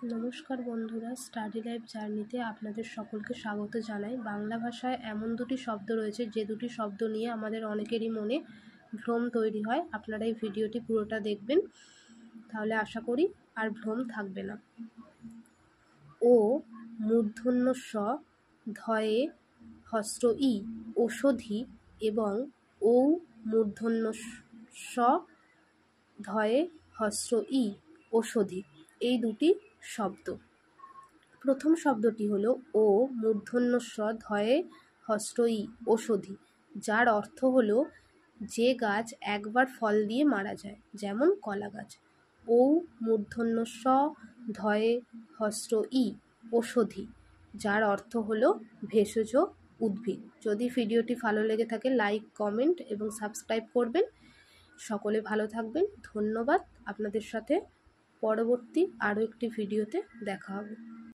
নমস্কার বন্ধুরা, study life জার্নিতে আপনাদের সকলকে স্বাগত জানাই। বাংলা ভাষায় এমন দুটি শব্দ রয়েছে যে দুটি শব্দ নিয়ে আমাদের অনেকেরই মনে ভ্রম তৈরি হয়। আপনারা এই ভিডিওটি পুরোটা দেখবেন, তাহলে আশা করি আর ভ্রম থাকবে না। ও মূর্ধন্য স ধয়ে হস্র ই ওষধি এবং ও মূর্ধন্য স ধয়ে হস্র ই ওষধি, এই দুটি শব্দ। প্রথম শব্দটি হলো ও মূর্ধন্য স ধয়ে হস্র ই ওষধি, যার অর্থ হলো যে গাছ একবার ফল দিয়ে মারা যায়, যেমন কলা গাছ। ও মূর্ধন্য স ধয়ে হস্র ই ওষধি, যার অর্থ হলো ভেষজ উদ্ভিদ। যদি ভিডিওটি ভালো লেগে থাকে লাইক, কমেন্ট এবং সাবস্ক্রাইব করবেন। সকলে ভালো থাকবেন। ধন্যবাদ। আপনাদের সাথে পরবর্তী আরও একটি ভিডিওতে দেখা হবে।